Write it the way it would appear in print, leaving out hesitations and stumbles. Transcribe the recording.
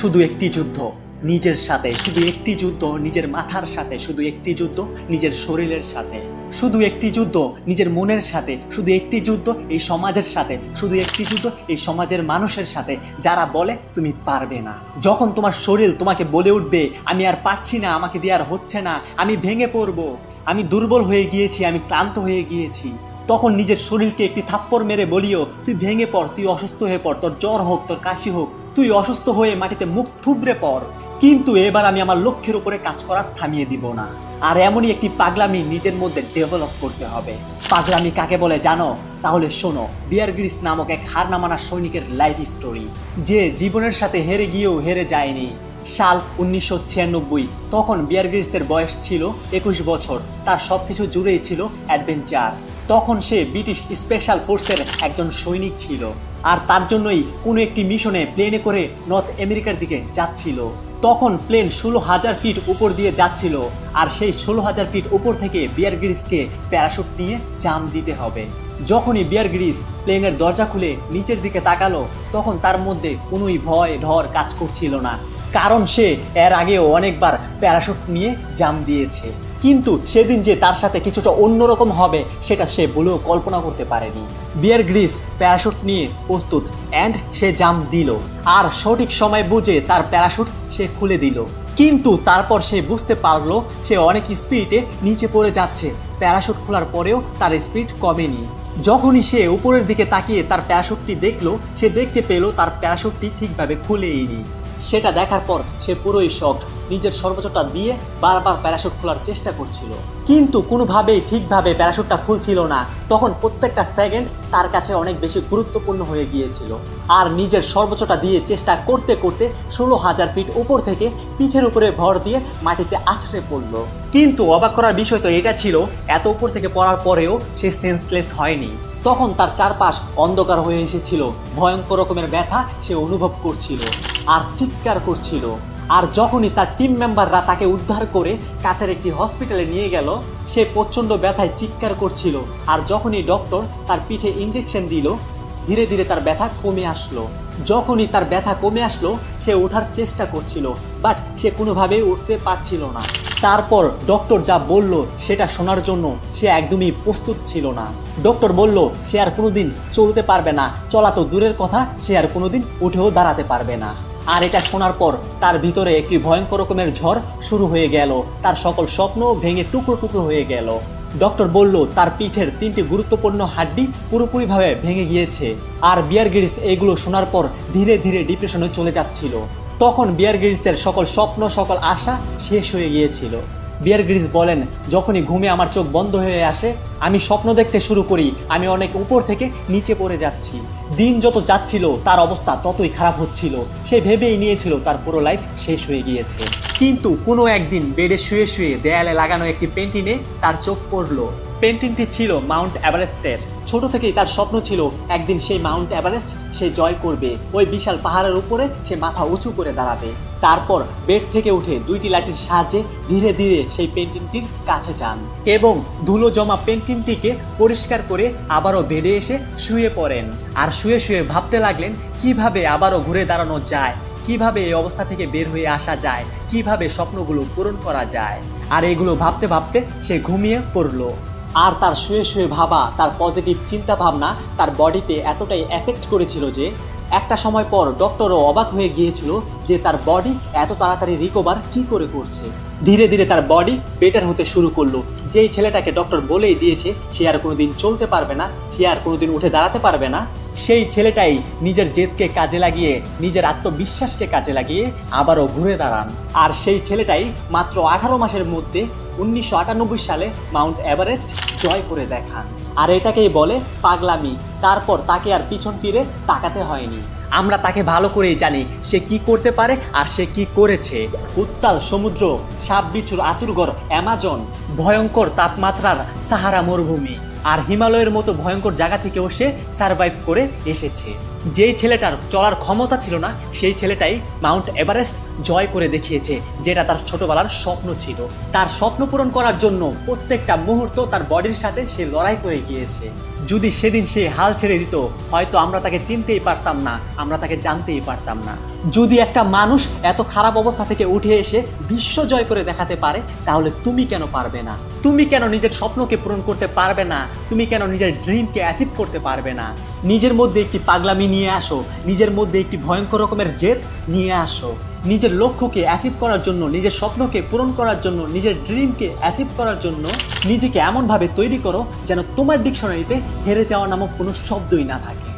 শুধু একটি যুদ্ধ নিজের সাথে, শুধু একটি যুদ্ধ নিজের মাথার সাথে, শুধু একটি যুদ্ধ নিজের শরীরের সাথে, শুধু একটি যুদ্ধ নিজের মনের সাথে, শুধু একটি যুদ্ধ এই সমাজের সাথে, শুধু একটি যুদ্ধ এই সমাজের মানুষের সাথে যারা বলে তুমি পারবে না। যখন তোমার শরীর তোমাকে বলে উঠবে আমি আর পারছি না, আমাকে দিয়ে আর হচ্ছে না, আমি ভেঙে পড়বো, আমি দুর্বল হয়ে গিয়েছি, আমি ক্লান্ত হয়ে গিয়েছি, তখন নিজের শরীরকে একটি থাপ্পড় মেরে বলিও তুই ভেঙে পড়, তুই অসুস্থ হয়ে পড়, তোর জ্বর হোক, তোর কাশি হোক, তুই অসুস্থ হয়ে মাটিতে মুখ থুবড়ে পড়, কিন্তু এবার আমি আমার লক্ষ্যের উপরে কাজ করা থামিয়ে দিব না। আর এমনই একটি পাগলামি নিজের মধ্যে ডেভেলপ করতে হবে। পাগলামি কাকে বলে জানো? তাহলে শোনো, বিয়ার গ্রিলস নামক এক হার না মানা সৈনিকের লাইফ স্টোরি, যে জীবনের সাথে হেরে গিয়েও হেরে যায়নি। সাল 1996, তখন বিয়ার গ্রিলসের বয়স ছিল 21 বছর। তার সবকিছু জুড়েই ছিল অ্যাডভেঞ্চার। তখন সে ব্রিটিশ স্পেশাল ফোর্সের একজন সৈনিক ছিল, আর তার জন্যই কোনো একটি মিশনে প্লেনে করে নর্থ আমেরিকার দিকে যাচ্ছিল। তখন প্লেন 16,000 ফিট উপর দিয়ে যাচ্ছিল, আর সেই 16,000 ফিট উপর থেকে বিয়ার গ্রিলসকে প্যারাশুট নিয়ে জাম্প দিতে হবে। যখনই বিয়ার গ্রিলস প্লেনের দরজা খুলে নিচের দিকে তাকালো, তখন তার মধ্যে কোনোই ভয় ডর কাজ করছিল না, কারণ সে এর আগেও অনেকবার প্যারাশুট নিয়ে জাম্প দিয়েছে। কিন্তু সেদিন যে তার সাথে কিছুটা অন্যরকম হবে সেটা সে বলেও কল্পনা করতে পারেনি। বিয়ার গ্রিলস প্যারাশুট নিয়ে প্রস্তুত, অ্যান্ড সে জাম্প দিল, আর সঠিক সময় বুঝে তার প্যারাশুট সে খুলে দিল। কিন্তু তারপর সে বুঝতে পারলো সে অনেক স্পিডে নিচে পড়ে যাচ্ছে। প্যারাশুট খোলার পরেও তার স্পিড কমেনি। যখনই সে উপরের দিকে তাকিয়ে তার প্যারাশুটটি দেখলো, সে দেখতে পেল তার প্যারাশুটটি ঠিকভাবে খুলেইনি। সেটা দেখার পর সে পুরোই শকড, নিজের সর্বোচ্চটা দিয়ে বারবার প্যারাশুট খোলার চেষ্টা করছিল, কিন্তু কোনোভাবেই ঠিকভাবে প্যারাশুটটা খুলছিল না। তখন প্রত্যেকটা সেকেন্ড তার কাছে অনেক বেশি গুরুত্বপূর্ণ হয়ে গিয়েছিল, আর নিজের সর্বোচ্চটা দিয়ে চেষ্টা করতে করতে 16,000 ফিট উপর থেকে পিঠের উপরে ভর দিয়ে মাটিতে আছড়ে পড়ল। কিন্তু অবাক করার বিষয় তো এটা ছিল, এত উপর থেকে পড়ার পরেও সে সেন্সলেস হয়নি। তখন তার চারপাশ অন্ধকার হয়ে এসেছিল, ভয়ঙ্কর রকমের ব্যথা সে অনুভব করছিল আর চিৎকার করছিল। আর যখনই তার টিম মেম্বাররা তাকে উদ্ধার করে কাছের একটি হসপিটালে নিয়ে গেল, সে প্রচণ্ড ব্যথায় চিৎকার করছিল। আর যখনই ডক্টর তার পিঠে ইঞ্জেকশন দিল, ধীরে ধীরে তার ব্যথা কমে আসলো। যখনই তার ব্যথা কমে আসলো, সে ওঠার চেষ্টা করছিল, বাট সে কোনোভাবেই উঠতে পারছিল না। তারপর ডক্টর যা বলল সেটা শোনার জন্য সে একদমই প্রস্তুত ছিল না। ডক্টর বলল সে আর কোনোদিন চলতে পারবে না, চলা তো দূরের কথা, সে আর কোনোদিন উঠেও দাঁড়াতে পারবে না। আর এটা শোনার পর তার ভিতরে একটি ভয়ঙ্কর রকমের ঝড় শুরু হয়ে গেল, তার সকল স্বপ্ন ভেঙে টুকরো টুকরো হয়ে গেল। ডক্টর বলল তার পিঠের 3টি গুরুত্বপূর্ণ হাড্ডি পুরোপুরিভাবে ভেঙে গিয়েছে। আর বিয়ার গ্রিলস এগুলো শোনার পর ধীরে ধীরে ডিপ্রেশনে চলে যাচ্ছিল। তখন বিয়ার গ্রিলসের সকল স্বপ্ন, সকল আশা শেষ হয়ে গিয়েছিল। বিয়ার গ্রিলস বলেন, যখনই ঘুমে আমার চোখ বন্ধ হয়ে আসে, আমি স্বপ্ন দেখতে শুরু করি আমি অনেক উপর থেকে নিচে পড়ে যাচ্ছি। দিন যত যাচ্ছিল তার অবস্থা ততই খারাপ হচ্ছিল। সে ভেবেই নিয়েছিল তার পুরো লাইফ শেষ হয়ে গিয়েছে। কিন্তু কোনো একদিন বেডে শুয়ে শুয়ে দেয়ালে লাগানো একটি পেন্টিংয়ে তার চোখ পড়ল। পেন্টিংটি ছিল মাউন্ট এভারেস্টের। ছোট থেকেই তার স্বপ্ন ছিল একদিন সেই মাউন্ট এভারেস্ট সে জয় করবে, ওই বিশাল পাহাড়ের উপরে সে মাথা উঁচু করে দাঁড়াবে। তারপর বেড থেকে উঠে 2টি লাঠির সাহায্যে ধীরে ধীরে সেই পেন্টিংটির কাছে যান এবং ধুলো জমা পেন্টিংটিকে পরিষ্কার করে আবারও বেডে এসে শুয়ে পড়েন। আর শুয়ে শুয়ে ভাবতে লাগলেন কিভাবে আবারও ঘুরে দাঁড়ানো যায়, কিভাবে এই অবস্থা থেকে বের হয়ে আসা যায়, কিভাবে স্বপ্নগুলো পূরণ করা যায়। আর এগুলো ভাবতে ভাবতে সে ঘুমিয়ে পড়ল। আর তার শুয়ে শুয়ে ভাবা, তার পজিটিভ চিন্তা ভাবনা তার বডিতে এতটাই এফেক্ট করেছিল যে একটা সময় পর ডক্টরও অবাক হয়ে গিয়েছিল যে তার বডি এত তাড়াতাড়ি রিকভার কি করে করছে। ধীরে ধীরে তার বডি বেটার হতে শুরু করলো। যেই ছেলেটাকে ডক্টর বলেই দিয়েছে সে আর কোনোদিন চলতে পারবে না, সে আর কোনোদিন উঠে দাঁড়াতে পারবে না, সেই ছেলেটাই নিজের জেদকে কাজে লাগিয়ে, নিজের আত্মবিশ্বাসকে কাজে লাগিয়ে আবারও ঘুরে দাঁড়ান। আর সেই ছেলেটাই মাত্র 18 মাসের মধ্যে 1998 সালে মাউন্ট এভারেস্ট জয় করে দেখান। আর এটাকেই বলে পাগলামি। তারপর তাকে আর পিছন ফিরে তাকাতে হয়নি। আমরা তাকে ভালো করেই জানি সে কি করতে পারে আর সে কি করেছে। উত্তাল সমুদ্র, সাপ বিচ্ছুর আতুরঘর অ্যামাজন, ভয়ঙ্কর তাপমাত্রার সাহারা মরুভূমি আর হিমালয়ের মতো ভয়ঙ্কর জায়গা থেকেও সে সারভাইভ করে এসেছে। যেই ছেলেটার চলার ক্ষমতা ছিল না সেই ছেলেটাই মাউন্ট এভারেস্ট জয় করে দেখিয়েছে, যেটা তার ছোটবেলার স্বপ্ন ছিল। তার স্বপ্ন পূরণ করার জন্য প্রত্যেকটা মুহূর্ত তার বডির সাথে সে লড়াই করে গিয়েছে। যদি সেদিন সে হাল ছেড়ে দিত, হয়তো আমরা তাকে চিনতেই পারতাম না, আমরা তাকে জানতেই পারতাম না। যদি একটা মানুষ এত খারাপ অবস্থা থেকে উঠে এসে বিশ্ব জয় করে দেখাতে পারে, তাহলে তুমি কেন পারবে না? তুমি কেন নিজের স্বপ্নকে পূরণ করতে পারবে না? তুমি কেন নিজের ড্রিমকে অ্যাচিভ করতে পারবে না? নিজের মধ্যে একটি পাগলামি নিয়ে আসো, নিজের মধ্যে একটি ভয়ঙ্কর রকমের জেদ নিয়ে আসো। নিজের লক্ষ্যকে অ্যাচিভ করার জন্য, নিজের স্বপ্নকে পূরণ করার জন্য, নিজের ড্রিমকে অ্যাচিভ করার জন্য নিজেকে এমনভাবে তৈরি করো যেন তোমার ডিকশনারিতে হেরে যাওয়া নামক কোনো শব্দই না থাকে।